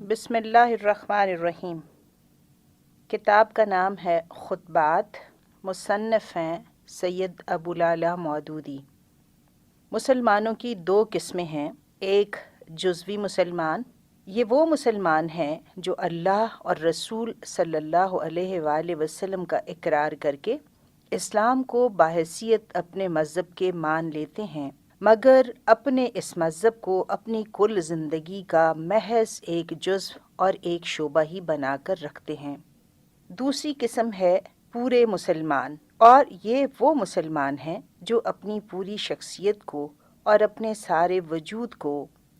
بسم اللہ الرحمن الرحیم۔ کتاب کا نام ہے خطبات، مصنف ہیں سید ابوالعلا مودودی۔ مسلمانوں کی دو قسمیں ہیں، ایک جزوی مسلمان، یہ وہ مسلمان ہیں جو اللہ اور رسول صلی اللہ علیہ وآلہ وسلم کا اقرار کر کے اسلام کو بحیثیت اپنے مذہب کے مان لیتے ہیں، مگر اپنے اس مذہب کو اپنی کل زندگی کا محض ایک جزو اور ایک شعبہ ہی بنا کر رکھتے ہیں۔ دوسری قسم ہے پورے مسلمان، اور یہ وہ مسلمان ہیں جو اپنی پوری شخصیت کو اور اپنے سارے وجود کو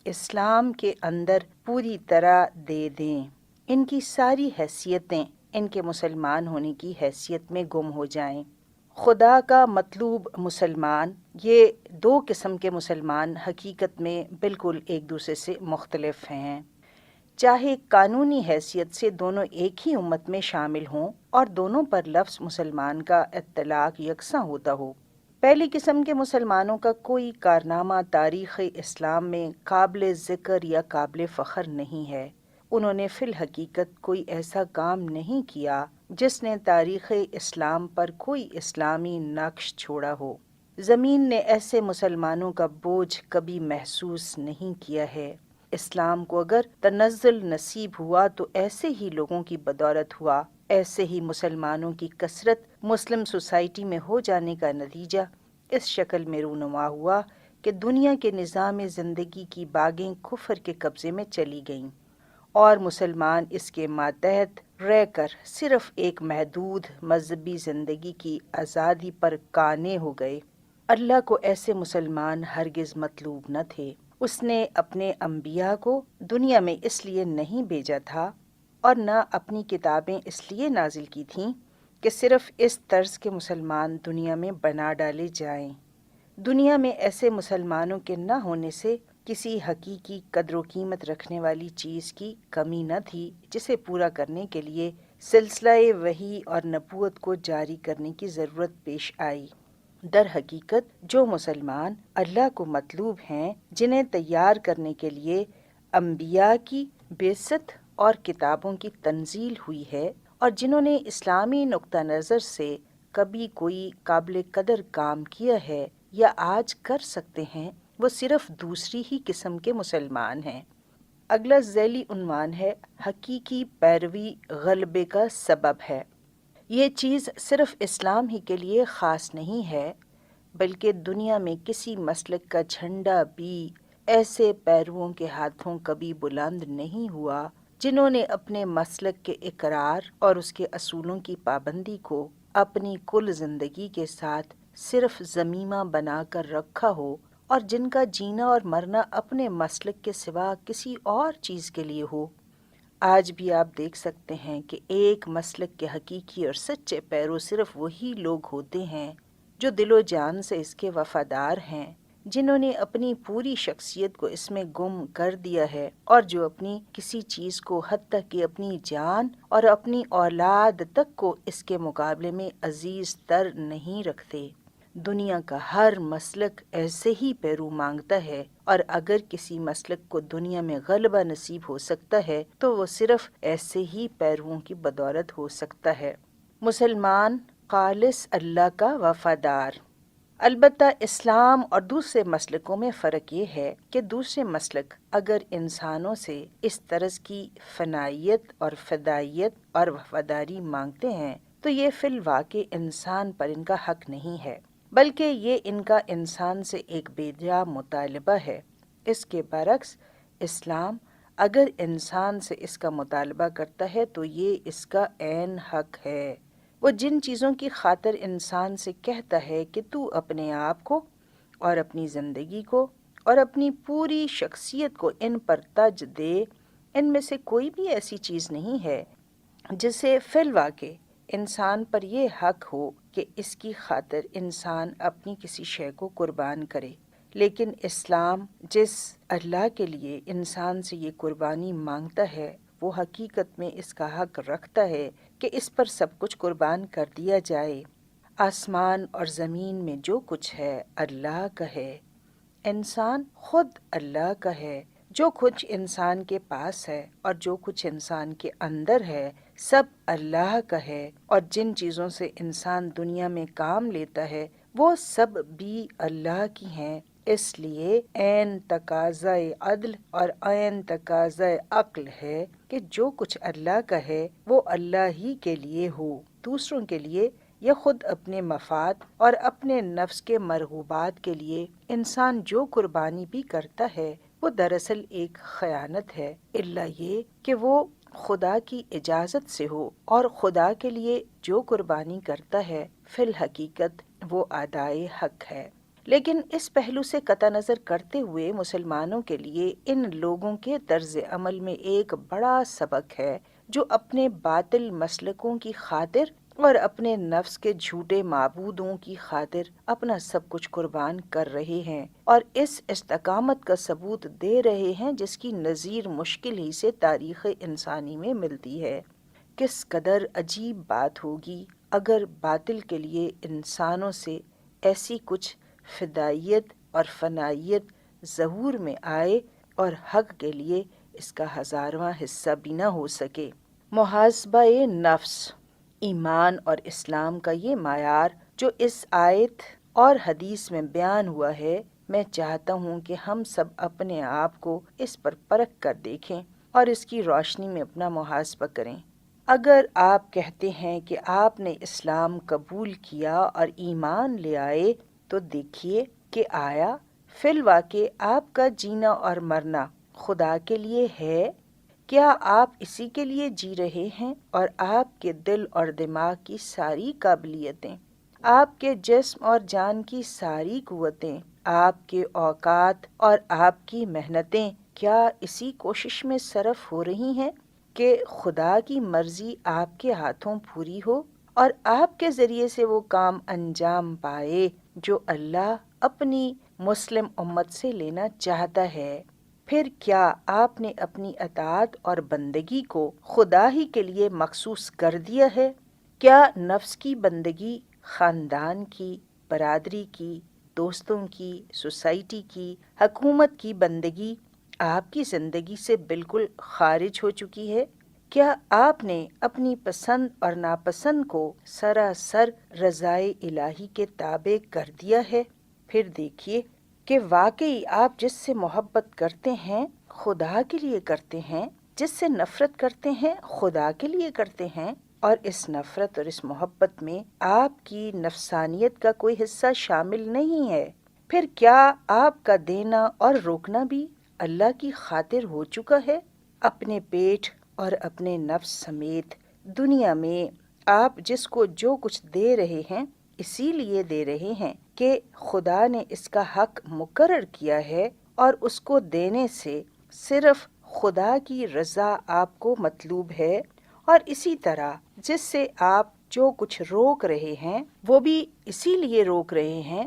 اسلام کے اندر پوری طرح دے دیں، ان کی ساری حیثیتیں ان کے مسلمان ہونے کی حیثیت میں گم ہو جائیں۔ خدا کا مطلوب مسلمان، یہ دو قسم کے مسلمان حقیقت میں بالکل ایک دوسرے سے مختلف ہیں، چاہے قانونی حیثیت سے دونوں ایک ہی امت میں شامل ہوں اور دونوں پر لفظ مسلمان کا اطلاق یکساں ہوتا ہو۔ پہلی قسم کے مسلمانوں کا کوئی کارنامہ تاریخ اسلام میں قابل ذکر یا قابل فخر نہیں ہے، انہوں نے فی الحقیقت کوئی ایسا کام نہیں کیا جس نے تاریخ اسلام پر کوئی اسلامی نقش چھوڑا ہو۔ زمین نے ایسے مسلمانوں کا بوجھ کبھی محسوس نہیں کیا ہے۔ اسلام کو اگر تنزل نصیب ہوا تو ایسے ہی لوگوں کی بدولت ہوا، ایسے ہی مسلمانوں کی کثرت مسلم سوسائٹی میں ہو جانے کا نتیجہ اس شکل میں رونما ہوا کہ دنیا کے نظام زندگی کی باغیں کفر کے قبضے میں چلی گئیں، اور مسلمان اس کے ماتحت رہ کر صرف ایک محدود مذہبی زندگی کی آزادی پر قانع ہو گئے۔ اللہ کو ایسے مسلمان ہرگز مطلوب نہ تھے۔ اس نے اپنے انبیاء کو دنیا میں اس لیے نہیں بھیجا تھا اور نہ اپنی کتابیں اس لیے نازل کی تھیں کہ صرف اس طرز کے مسلمان دنیا میں بنا ڈالے جائیں۔ دنیا میں ایسے مسلمانوں کے نہ ہونے سے کسی حقیقی قدر و قیمت رکھنے والی چیز کی کمی نہ تھی جسے پورا کرنے کے لیے سلسلہ وحی اور نبوت کو جاری کرنے کی ضرورت پیش آئی۔ در حقیقت جو مسلمان اللہ کو مطلوب ہیں، جنہیں تیار کرنے کے لیے انبیاء کی بعثت اور کتابوں کی تنزیل ہوئی ہے، اور جنہوں نے اسلامی نقطہ نظر سے کبھی کوئی قابل قدر کام کیا ہے یا آج کر سکتے ہیں، وہ صرف دوسری ہی قسم کے مسلمان ہیں۔ اگلا ذیلی عنوان ہے حقیقی پیروی غلبے کا سبب ہے۔ یہ چیز صرف اسلام ہی کے لیے خاص نہیں ہے، بلکہ دنیا میں کسی مسلک کا جھنڈا بھی ایسے پیرووں کے ہاتھوں کبھی بلند نہیں ہوا جنہوں نے اپنے مسلک کے اقرار اور اس کے اصولوں کی پابندی کو اپنی کل زندگی کے ساتھ صرف ضمیمہ بنا کر رکھا ہو، اور جن کا جینا اور مرنا اپنے مسلک کے سوا کسی اور چیز کے لیے ہو۔ آج بھی آپ دیکھ سکتے ہیں کہ ایک مسلک کے حقیقی اور سچے پیرو صرف وہی لوگ ہوتے ہیں جو دل و جان سے اس کے وفادار ہیں، جنہوں نے اپنی پوری شخصیت کو اس میں گم کر دیا ہے، اور جو اپنی کسی چیز کو حتیٰ کہ اپنی جان اور اپنی اولاد تک کو اس کے مقابلے میں عزیز تر نہیں رکھتے۔ دنیا کا ہر مسلک ایسے ہی پیرو مانگتا ہے، اور اگر کسی مسلک کو دنیا میں غلبہ نصیب ہو سکتا ہے تو وہ صرف ایسے ہی پیرووں کی بدولت ہو سکتا ہے۔ مسلمان خالص اللہ کا وفادار۔ البتہ اسلام اور دوسرے مسلکوں میں فرق یہ ہے کہ دوسرے مسلک اگر انسانوں سے اس طرز کی فنائیت اور فدائیت اور وفاداری مانگتے ہیں تو یہ فی الواقع انسان پر ان کا حق نہیں ہے، بلکہ یہ ان کا انسان سے ایک بے جا مطالبہ ہے۔ اس کے برعکس اسلام اگر انسان سے اس کا مطالبہ کرتا ہے تو یہ اس کا عین حق ہے۔ وہ جن چیزوں کی خاطر انسان سے کہتا ہے کہ تو اپنے آپ کو اور اپنی زندگی کو اور اپنی پوری شخصیت کو ان پر ترجیح دے، ان میں سے کوئی بھی ایسی چیز نہیں ہے جسے فی الواقع انسان پر یہ حق ہو کہ اس کی خاطر انسان اپنی کسی شے کو قربان کرے۔ لیکن اسلام جس اللہ کے لیے انسان سے یہ قربانی مانگتا ہے، وہ حقیقت میں اس کا حق رکھتا ہے کہ اس پر سب کچھ قربان کر دیا جائے۔ آسمان اور زمین میں جو کچھ ہے اللہ کا ہے، انسان خود اللہ کا ہے۔ جو کچھ انسان کے پاس ہے اور جو کچھ انسان کے اندر ہے سب اللہ کا ہے، اور جن چیزوں سے انسان دنیا میں کام لیتا ہے وہ سب بھی اللہ کی ہیں۔ اس لیے عین تقاضۂ عدل اور عین تقاضۂ عقل ہے کہ جو کچھ اللہ کا ہے وہ اللہ ہی کے لیے ہو، دوسروں کے لیے یا خود اپنے مفاد اور اپنے نفس کے مرغوبات کے لیے انسان جو قربانی بھی کرتا ہے وہ دراصل ایک خیانت ہے، الا یہ کہ وہ خدا کی اجازت سے ہو، اور خدا کے لیے جو قربانی کرتا ہے فی الحقیقت وہ ادائے حق ہے۔ لیکن اس پہلو سے قطع نظر کرتے ہوئے مسلمانوں کے لیے ان لوگوں کے طرز عمل میں ایک بڑا سبق ہے جو اپنے باطل مسلکوں کی خاطر اور اپنے نفس کے جھوٹے معبودوں کی خاطر اپنا سب کچھ قربان کر رہے ہیں اور اس استقامت کا ثبوت دے رہے ہیں جس کی نظیر مشکل ہی سے تاریخ انسانی میں ملتی ہے۔ کس قدر عجیب بات ہوگی اگر باطل کے لیے انسانوں سے ایسی کچھ فدائیت اور فنائیت ظہور میں آئے اور حق کے لیے اس کا 1000واں حصہ بھی نہ ہو سکے۔ محاسبہ نفس، ایمان اور اسلام کا یہ معیار جو اس آیت اور حدیث میں بیان ہوا ہے، میں چاہتا ہوں کہ ہم سب اپنے آپ کو اس پر پرکھ کر دیکھیں اور اس کی روشنی میں اپنا محاسبہ کریں۔ اگر آپ کہتے ہیں کہ آپ نے اسلام قبول کیا اور ایمان لے آئے تو دیکھیے کہ آیا فی الواقع آپ کا جینا اور مرنا خدا کے لیے ہے؟ کیا آپ اسی کے لیے جی رہے ہیں اور آپ کے دل اور دماغ کی ساری قابلیتیں، آپ کے جسم اور جان کی ساری قوتیں، آپ کے اوقات اور آپ کی محنتیں کیا اسی کوشش میں صرف ہو رہی ہیں کہ خدا کی مرضی آپ کے ہاتھوں پوری ہو اور آپ کے ذریعے سے وہ کام انجام پائے جو اللہ اپنی مسلم امت سے لینا چاہتا ہے؟ پھر کیا آپ نے اپنی اطاعت اور بندگی کو خدا ہی کے لیے مخصوص کر دیا ہے؟ کیا نفس کی بندگی، خاندان کی، برادری کی، دوستوں کی، سوسائٹی کی، حکومت کی بندگی آپ کی زندگی سے بالکل خارج ہو چکی ہے؟ کیا آپ نے اپنی پسند اور ناپسند کو سراسر رضائے الہی کے تابع کر دیا ہے؟ پھر دیکھیے کہ واقعی آپ جس سے محبت کرتے ہیں خدا کے لیے کرتے ہیں، جس سے نفرت کرتے ہیں خدا کے لیے کرتے ہیں، اور اس نفرت اور اس محبت میں آپ کی نفسانیت کا کوئی حصہ شامل نہیں ہے۔ پھر کیا آپ کا دینا اور روکنا بھی اللہ کی خاطر ہو چکا ہے؟ اپنے پیٹ اور اپنے نفس سمیت دنیا میں آپ جس کو جو کچھ دے رہے ہیں اسی لیے دے رہے ہیں کہ خدا نے اس کا حق مقرر کیا ہے، اور اس کو دینے سے صرف خدا کی رضا آپ کو مطلوب ہے، اور اسی طرح جس سے آپ جو کچھ روک رہے ہیں وہ بھی اسی لیے روک رہے ہیں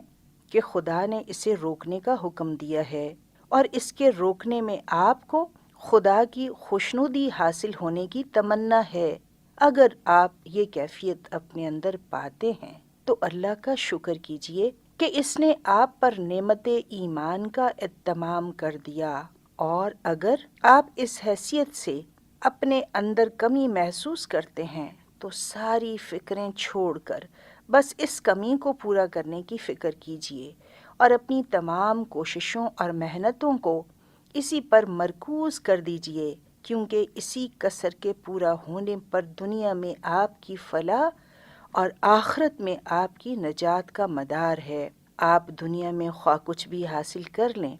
کہ خدا نے اسے روکنے کا حکم دیا ہے، اور اس کے روکنے میں آپ کو خدا کی خوشنودی حاصل ہونے کی تمنا ہے۔ اگر آپ یہ کیفیت اپنے اندر پاتے ہیں تو اللہ کا شکر کیجئے کہ اس نے آپ پر نعمت ایمان کا اتمام کر دیا، اور اگر آپ اس حیثیت سے اپنے اندر کمی محسوس کرتے ہیں تو ساری فکریں چھوڑ کر بس اس کمی کو پورا کرنے کی فکر کیجئے اور اپنی تمام کوششوں اور محنتوں کو اسی پر مرکوز کر دیجئے، کیونکہ اسی کسر کے پورا ہونے پر دنیا میں آپ کی فلاح اور آخرت میں آپ کی نجات کا مدار ہے۔ آپ دنیا میں خواہ کچھ بھی حاصل کر لیں،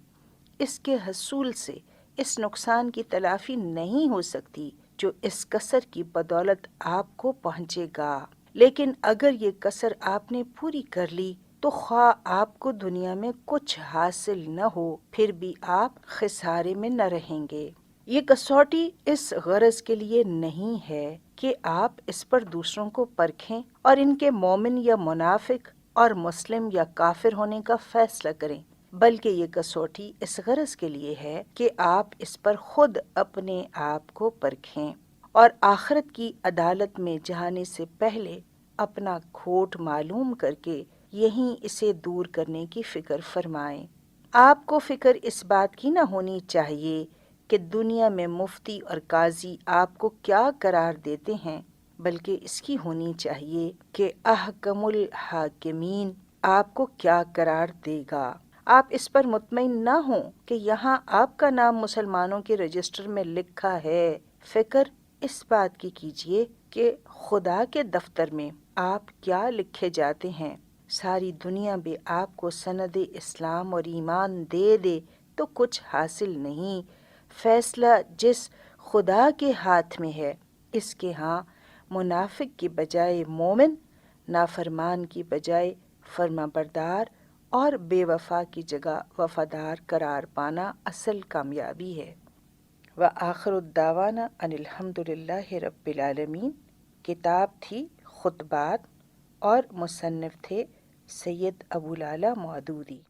اس کے حصول سے اس نقصان کی تلافی نہیں ہو سکتی جو اس کسر کی بدولت آپ کو پہنچے گا، لیکن اگر یہ کسر آپ نے پوری کر لی تو خواہ آپ کو دنیا میں کچھ حاصل نہ ہو پھر بھی آپ خسارے میں نہ رہیں گے۔ یہ کسوٹی اس غرض کے لیے نہیں ہے کہ آپ اس پر دوسروں کو پرکھیں اور ان کے مومن یا منافق اور مسلم یا کافر ہونے کا فیصلہ کریں، بلکہ یہ کسوٹی اس غرض کے لیے ہے کہ آپ اس پر خود اپنے آپ کو پرکھیں اور آخرت کی عدالت میں جانے سے پہلے اپنا کھوٹ معلوم کر کے یہیں اسے دور کرنے کی فکر فرمائیں۔ آپ کو فکر اس بات کی نہ ہونی چاہیے کہ دنیا میں مفتی اور قاضی آپ کو کیا قرار دیتے ہیں، بلکہ اس کی ہونی چاہیے کہ احکم الحاکمین آپ کو کیا قرار دے گا۔ آپ اس پر مطمئن نہ ہوں کہ یہاں آپ کا نام مسلمانوں کے رجسٹر میں لکھا ہے، فکر اس بات کی کیجئے کہ خدا کے دفتر میں آپ کیا لکھے جاتے ہیں۔ ساری دنیا بھی آپ کو سند اسلام اور ایمان دے دے تو کچھ حاصل نہیں، فیصلہ جس خدا کے ہاتھ میں ہے، اس کے ہاں منافق کی بجائے مومن، نافرمان کی بجائے فرما بردار اور بے وفا کی جگہ وفادار قرار پانا اصل کامیابی ہے۔ وآخر الدعوانا ان الحمد للہ رب العالمین۔ کتاب تھی خطبات اور مصنف تھے سید ابوالعلا مودودی۔